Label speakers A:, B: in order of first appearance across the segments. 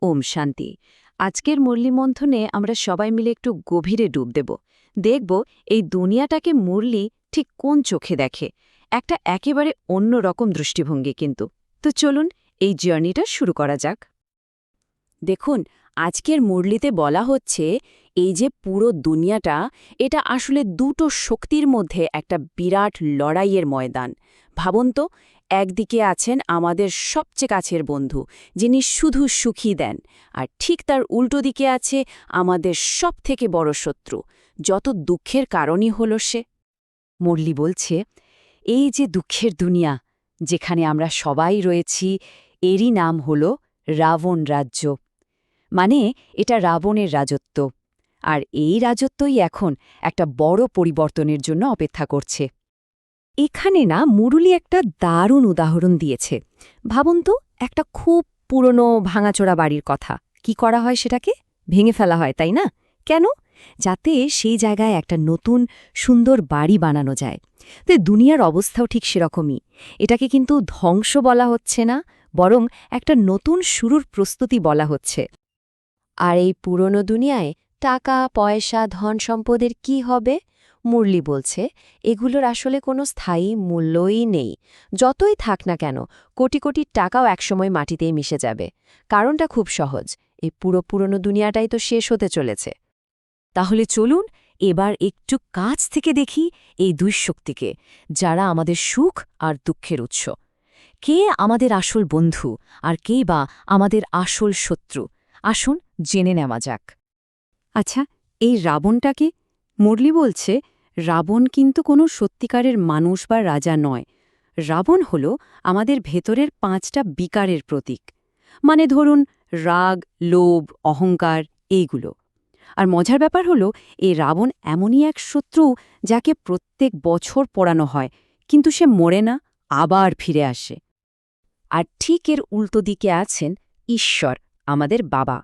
A: ওম শান্তি। আজকের মুরলীমন্থনে আমরা সবাই মিলে একটু গভীরে ডুব দেব। দেখব এই দুনিয়াটাকে মুরলী ঠিক কোন চোখে দেখে। একটা একেবারে অন্য রকম দৃষ্টিভঙ্গি কিন্তু। তো চলুন এই জার্নিটা শুরু করা যাক। দেখুন, আজকের মুরলীতে বলা হচ্ছে এই যে পুরো দুনিয়াটা, এটা আসলে দুটো শক্তির মধ্যে একটা বিরাট লড়াইয়ের ময়দান। ভাবুন তো, একদিকে আছেন আমাদের সবচেয়ে কাছের বন্ধু, যিনি শুধু সুখী দেন, আর ঠিক তার উল্টো দিকে আছে আমাদের সবথেকে বড় শত্রু, যত দুঃখের কারণই হল সে। মুরলী বলছে, এই যে দুঃখের দুনিয়া, যেখানে আমরা সবাই রয়েছি, এরই নাম হল রাবণ রাজ্য। মানে এটা রাবণের রাজত্ব। আর এই রাজত্বই এখন একটা বড় পরিবর্তনের জন্য অপেক্ষা করছে। এখানে না মুরলী একটা দারুণ উদাহরণ দিয়েছে। ভাবুন তো, একটা খুব পুরনো ভাঙাচোরা বাড়ির কথা। কি করা হয় সেটাকে? ভেঙে ফেলা হয়, তাই না? কেন? যাতে সেই জায়গায় একটা নতুন সুন্দর বাড়ি বানানো যায়। তো দুনিয়ার অবস্থাও ঠিক সেরকমই। এটাকে কিন্তু ধ্বংস বলা হচ্ছে না, বরং একটা নতুন শুরুর প্রস্তুতি বলা হচ্ছে। আর এই পুরনো দুনিয়ায় টাকা পয়সা ধন সম্পদের কি হবে? মুরলী বলছে, এগুলোর আসলে কোনো স্থায়ী মূল্যই নেই। যতই থাক না কেন, কোটি কোটি টাকাও একসময় মাটিতেই মিশে যাবে। কারণটা খুব সহজ, এই পুরনো দুনিয়াটাই তো শেষ হতে চলেছে। তাহলে চলুন এবার একটু কাছ থেকে দেখি এই দুই শক্তিকে, যারা আমাদের সুখ আর দুঃখের উৎস। কে আমাদের আসল বন্ধু আর কে বা আমাদের আসল শত্রু? আসুন জেনে নেওয়া যাক। আচ্ছা, এই রাবণটাকে? মুরলী বলছে, রাবণ কিন্তু কোনো সত্যিকারের মানুষ বা রাজা নয়। রাবণ হল আমাদের ভেতরের 5টা বিকারের প্রতীক। মানে ধরুন, রাগ, লোভ, অহংকার, এইগুলো। আর মজার ব্যাপার হলো, এই রাবণ এমনই এক শত্রু যাকে প্রত্যেক বছর পোড়ানো হয়, কিন্তু সে মরে না, আবার ফিরে আসে। আর ঠিক এর উল্টো দিকে আছেন ঈশ্বর, আমাদের বাবা।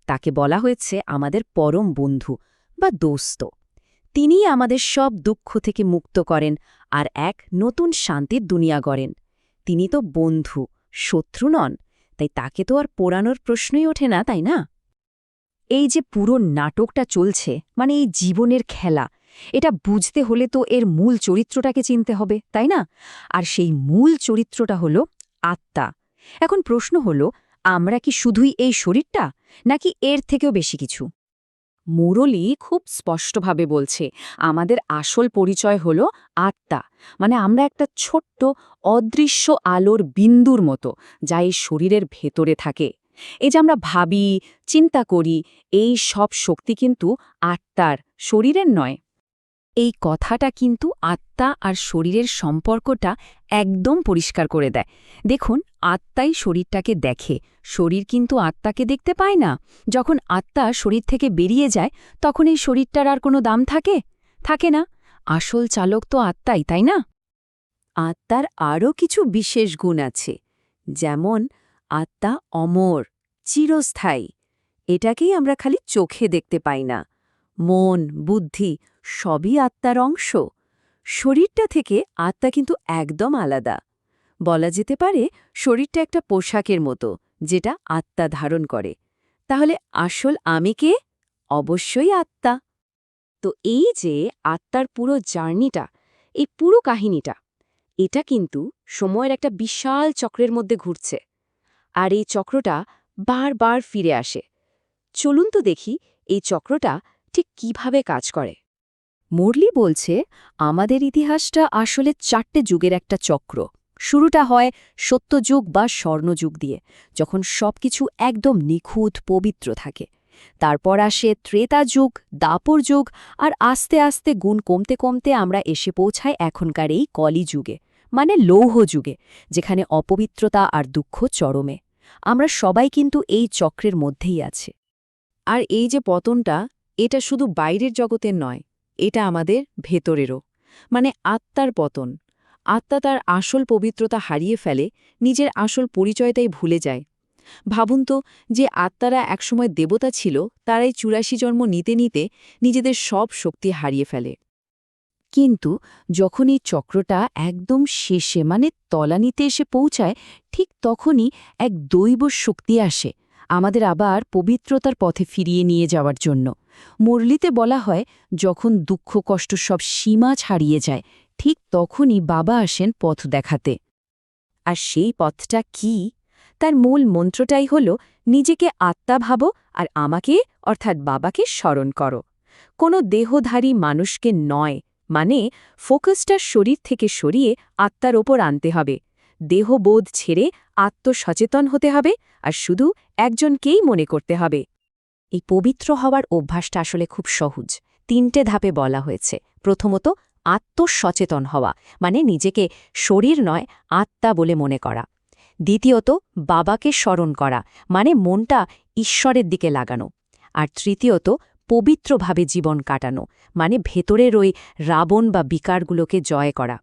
A: তাকে বলা হয়েছে আমাদের পরম বন্ধু বা দোস্ত। তিনিই আমাদের সব দুঃখ থেকে মুক্ত করেন আর এক নতুন শান্তির দুনিয়া গড়েন। তিনি তো বন্ধু, শত্রু নন, তাই তাকে তো আর পোড়ানোর প্রশ্নই ওঠে না, তাই না? এই যে পুরো নাটকটা চলছে, মানে এই জীবনের খেলা, এটা বুঝতে হলে তো এর মূল চরিত্রটাকে চিনতে হবে, তাই না? আর সেই মূল চরিত্রটা হলো আত্মা। এখন প্রশ্ন হলো, আমরা কি শুধুই এই শরীরটা, নাকি এর থেকেও বেশি কিছু? মুরলী খুব স্পষ্টভাবে বলছে, আমাদের আসল পরিচয় হল আত্মা। মানে আমরা একটা ছোট্ট অদৃশ্য আলোর বিন্দুর মতো, যা এই শরীরের ভেতরে থাকে। এই যে আমরা ভাবি, চিন্তা করি, এই সব শক্তি কিন্তু আত্মার, শরীরের নয়। এই কথাটা কিন্তু আত্মা আর শরীরের সম্পর্কটা একদম পরিষ্কার করে দেয়। দেখুন, আত্মাই শরীরটাকে দেখে, শরীর কিন্তু আত্মাকে দেখতে পায় না। যখন আত্মা শরীর থেকে বেরিয়ে যায়, তখন এই শরীরটার আর কোনো দাম থাকে? থাকে না। আসল চালক তো আত্মাই, তাই না? আত্মার আরও কিছু বিশেষ গুণ আছে, যেমন আত্মা অমর, চিরস্থায়ী। এটাকেই আমরা খালি চোখে দেখতে পাই না। মন, বুদ্ধি সবই আত্মার অংশ। শরীরটা থেকে আত্মা কিন্তু একদম আলাদা। বলা যেতে পারে শরীরটা একটা পোশাকের মতো, যেটা আত্মা ধারণ করে। তাহলে আসল আমি কে? অবশ্যই আত্মা। তো এই যে আত্মার পুরো জার্নিটা, এই পুরো কাহিনীটা, এটা কিন্তু সময়ের একটা বিশাল চক্রের মধ্যে ঘুরছে। আর এই চক্রটা বারবার ফিরে আসে। চলুন তো দেখি এই চক্রটা ঠিক কিভাবে কাজ করে। মুরলী বলছে, আমাদের ইতিহাসটা আসলে 4টে যুগের একটা চক্র। শুরুটা হয় সত্যযুগ বা স্বর্ণযুগ দিয়ে, যখন সবকিছু একদম নিখুঁত পবিত্র থাকে। তারপর আসে ত্রেতা যুগ, দাপর যুগ, আর আস্তে আস্তে গুণ কমতে কমতে আমরা এসে পৌঁছাই এখনকার এই কলি যুগে, মানে লৌহ যুগে, যেখানে অপবিত্রতা আর দুঃখ চরমে। আমরা সবাই কিন্তু এই চক্রের মধ্যেই আছে। আর এই যে পতনটা, এটা শুধু বাইরের জগতের নয়, এটা আমাদের ভেতরেরও। মানে আত্মার পতন। আত্মা তার আসল পবিত্রতা হারিয়ে ফেলে, নিজের আসল পরিচয়টাই ভুলে যায়। ভাবুন তো, যে আত্মারা একসময় দেবতা ছিল, তারাই ৮৪ জন্ম নিতে নিতে নিজেদের সব শক্তি হারিয়ে ফেলে। কিন্তু যখন এই চক্রটা একদম শেষে, মানে তলানিতে এসে পৌঁছায়, ঠিক তখনই এক দৈব শক্তি আসে, আমাদের আবার পবিত্রতার পথে ফিরিয়ে নিয়ে যাওয়ার জন্য। মুরলিতে বলা হয়, যখন দুঃখ কষ্ট সব সীমা ছাড়িয়ে যায়, ঠিক তখনই বাবা আসেন পথ দেখাতে। আর সেই পথটা কি? তার মূল মন্ত্রটাই হল, নিজেকে আত্মা ভাবো আর আমাকে অর্থাৎ বাবাকে স্মরণ করো। কোনো দেহধারী মানুষকে নয়, মানে ফোকাসটা শরীর থেকে সরিয়ে আত্মার ওপর আনতে হবে। দেহবোধ ছেড়ে আত্মসচেতন হতে হবে, আর শুধু একজনকেই মনে করতে হবে। এই পবিত্র হওয়ার অভ্যাসটা আসলে খুব সহজ। 3টে ধাপে বলা হয়েছে। প্রথমত, আত্মসচেতন হওয়া, মানে নিজেকে শরীর নয় আত্মা বলে মনে করা। দ্বিতীয়ত, বাবাকে স্মরণ করা, মানে মনটা ঈশ্বরের দিকে লাগানো। আর তৃতীয়ত, পবিত্রভাবে জীবন কাটানো, মানে ভেতরের ওই রাবণ বা বিকারগুলোকে জয় করা।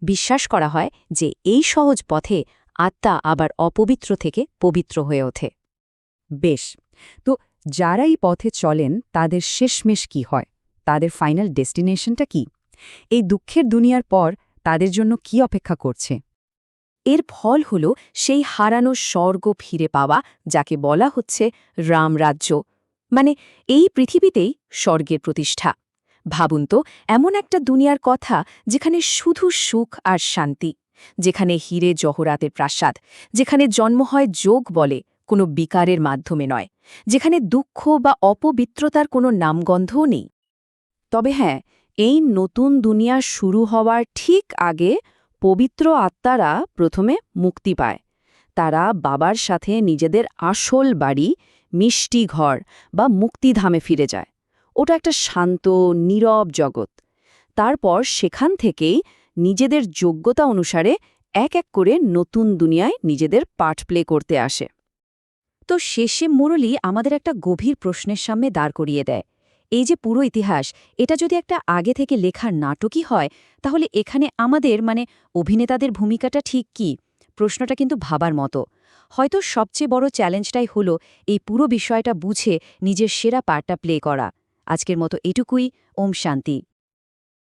A: বিশ্বাস করা হয় যে এই সহজ পথে আত্মা আবার অপবিত্র থেকে পবিত্র হয়ে ওঠে। বেশ, তো যারা এই পথে চলেন তাদের শেষমেশ কি হয়? তাদের ফাইনাল ডেস্টিনেশনটা কি? এই দুঃখের দুনিয়ার পর তাদের জন্য কি অপেক্ষা করছে? এর ফল হল সেই হারানো স্বর্গ ফিরে পাওয়া, যাকে বলা হচ্ছে রামরাজ্য, মানে এই পৃথিবীতেই স্বর্গের প্রতিষ্ঠা। ভাবুন তো, এমন একটা দুনিয়ার কথা যেখানে শুধু সুখ আর শান্তি, যেখানে হীরে জহরাতের প্রাসাদ, যেখানে জন্ম হয় যোগ বলে, কোনো বিকারের মাধ্যমে নয়, যেখানে দুঃখ বা অপবিত্রতার কোনো নামগন্ধও নেই। তবে হ্যাঁ, এই নতুন দুনিয়া শুরু হওয়ার ঠিক আগে পবিত্র আত্মারা প্রথমে মুক্তি পায়। তারা বাবার সাথে নিজেদের আসল বাড়ি, মিষ্টি ঘর বা মুক্তিধামে ফিরে যায়। ওটা একটা শান্ত, নীরব জগৎ। তারপর সেখান থেকেই নিজেদের যোগ্যতা অনুসারে এক এক করে নতুন দুনিয়ায় নিজেদের পার্ট প্লে করতে আসে। তো শেষে মুরলী আমাদের একটা গভীর প্রশ্নের সামনে দাঁড় করিয়ে দেয়। এই যে পুরো ইতিহাস, এটা যদি একটা আগে থেকে লেখার নাটকই হয়, তাহলে এখানে আমাদের অভিনেতাদের ভূমিকাটা ঠিক কি? প্রশ্নটা কিন্তু ভাবার মতো। হয়তো সবচেয়ে বড় চ্যালেঞ্জটাই হলো এই পুরো বিষয়টা বুঝে নিজের সেরা পার্টটা প্লে করা। আজকের মতো এটুকুই। ওম শান্তি।